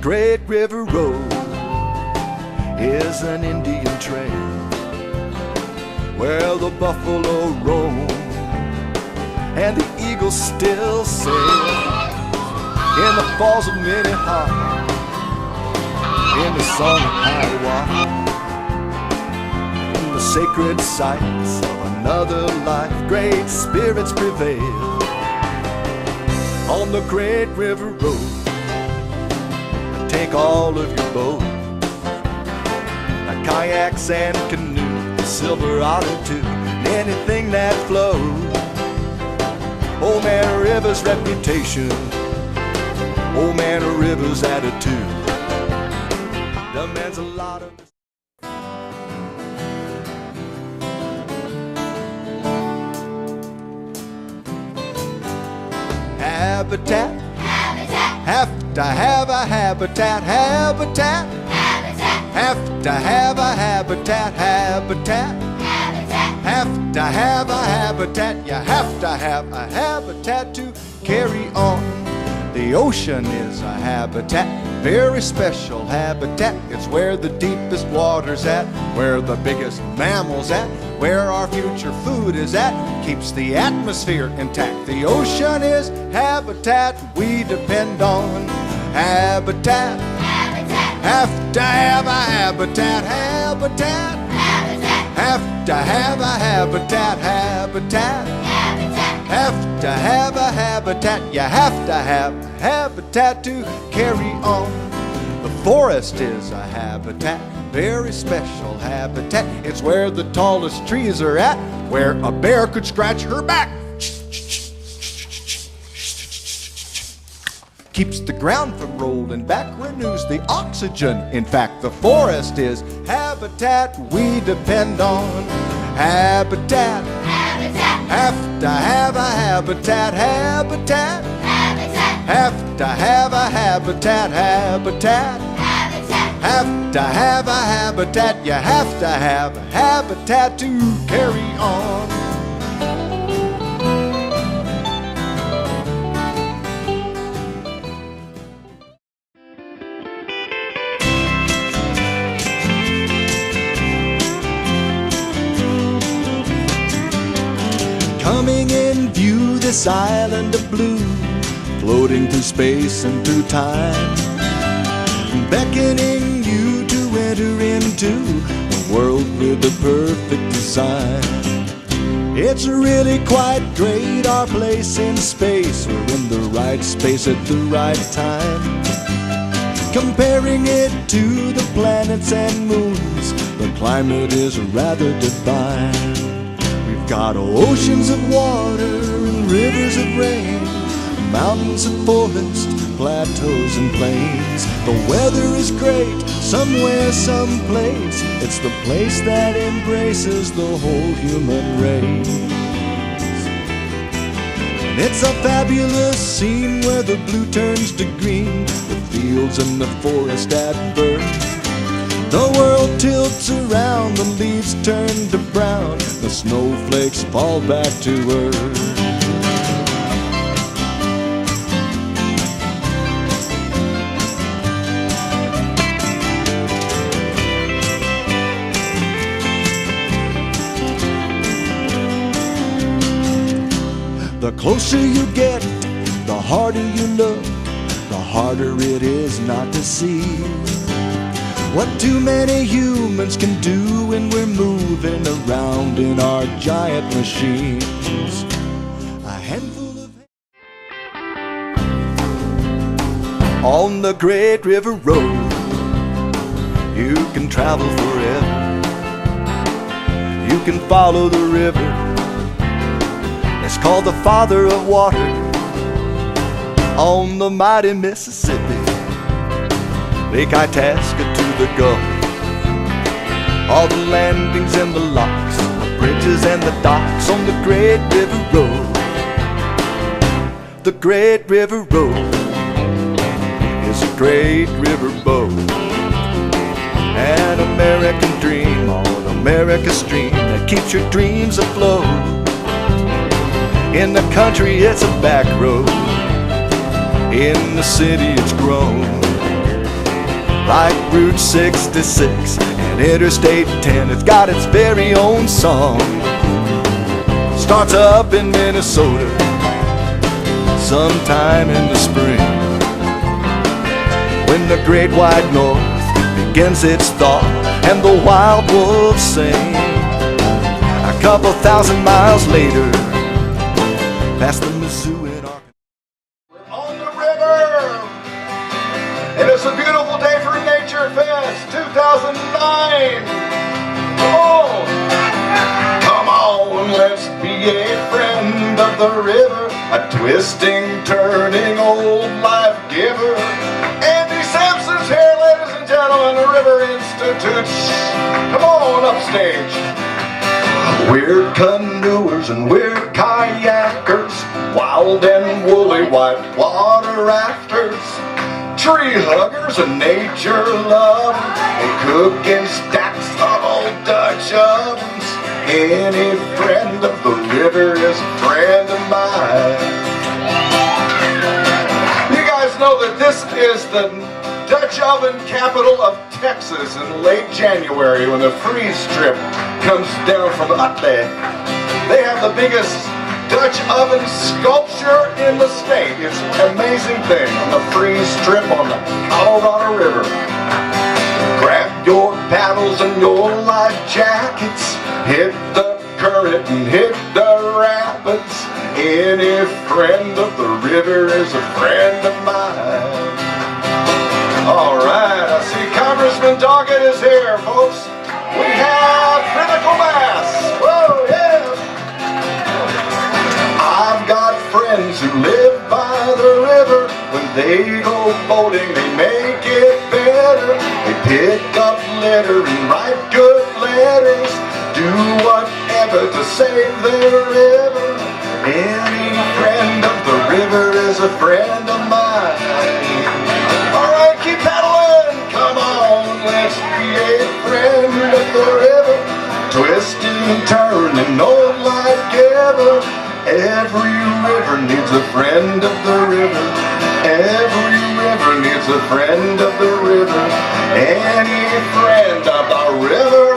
Great River Road is an Indian trail where the buffalo roam and the eagles still sail in the falls of Minnehaha, in the song of Hiawatha, in the sacred sights of another life. Great spirits prevail on the Great River Road. Take all of your boats, kayaks and canoes, Silverado too, and anything that flows. Old Man River's reputation, Old Man River's attitude demands a lot of. Habitat, have to have a habitat, habitat, have to have a habitat, habitat, have to have a habitat. You have to have a habitat to carry on. The ocean is a habitat, very special habitat. It's where the deepest water's at, where the biggest mammals at, where our future food is at, keeps the atmosphere intact. The ocean is habitat we depend on. Habitat, have to have a habitat, habitat, have to have a habitat, habitat, have to have a habitat. You have to have a habitat to carry on. The forest is a habitat, very special habitat. It's where the tallest trees are at, where a bear could scratch her back. Keeps the ground from rolling back, renews the oxygen. In fact, the forest is habitat we depend on. Habitat, have to have a habitat, habitat, have to have a habitat, habitat, have to have a habitat. You have to have a habitat to carry on. Coming in view, this island of blue, floating through space and through time, beckoning you to enter into a world with a perfect design. It's really quite great, our place in space. We're in the right space at the right time. Comparing it to the planets and moons, the climate is rather divine. Got oceans of water and rivers of rain, mountains of forest, plateaus and plains. The weather is great, somewhere, someplace. It's the place that embraces the whole human race. And it's a fabulous scene where the blue turns to green, the fields and the forest at birth. The world tilts around, the leaves turn to brown, the snowflakes fall back to earth. The closer you get, the harder you look, the harder it is not to see what too many humans can do when we're moving around in our giant machines. A handful of on the Great River Road, you can travel forever. You can follow the river. It's called the Father of Water on the mighty Mississippi. Lake Itasca to the Gulf, all the landings and the locks, the bridges and the docks on the Great River Road. The Great River Road is a great river boat, an American dream on America's stream that keeps your dreams afloat. In the country it's a back road, in the city it's grown. like Route 66 and Interstate 10. It's got its very own song. Starts up in Minnesota sometime in the spring, when the great wide north begins its thaw and the wild wolves sing. A couple thousand miles later, past the Mizzou in Arkansas. We're on the river, and it's a beautiful day for NatureFest 2009. Come on, let's be a friend of the river, a twisting, turning old life giver. Andy Sampson's here, ladies and gentlemen, the River Institute. Come on upstage. We're canoers and we're kayakers, wild and woolly white water rafters, tree huggers and nature lovers, and cooking stacks of old Dutch ovens. Any friend of the river is a friend of mine. You guys know that this is the Dutch oven capital of Texas in late January when the freeze strip comes down from Utley. They have the biggest Dutch oven sculpture in the state. It's an amazing thing on the freeze strip on the Colorado River. Grab your paddles and your life jackets, hit the current and hit the rapids. Any friend of the river is a friend of mine. All right, I see Congressman Doggett is here, folks. We have critical mass. Whoa, yeah. I've got friends who live by the river. When they go boating, they make it better. They pick up litter and write good letters, do whatever to save their river. Any friend of the river is a friend of mine. All right, keep paddling. Come on, let's be a friend of the river, twisting, turning, old life giver. Every river needs a friend of the river. Every river needs a friend of the river. Any friend of the river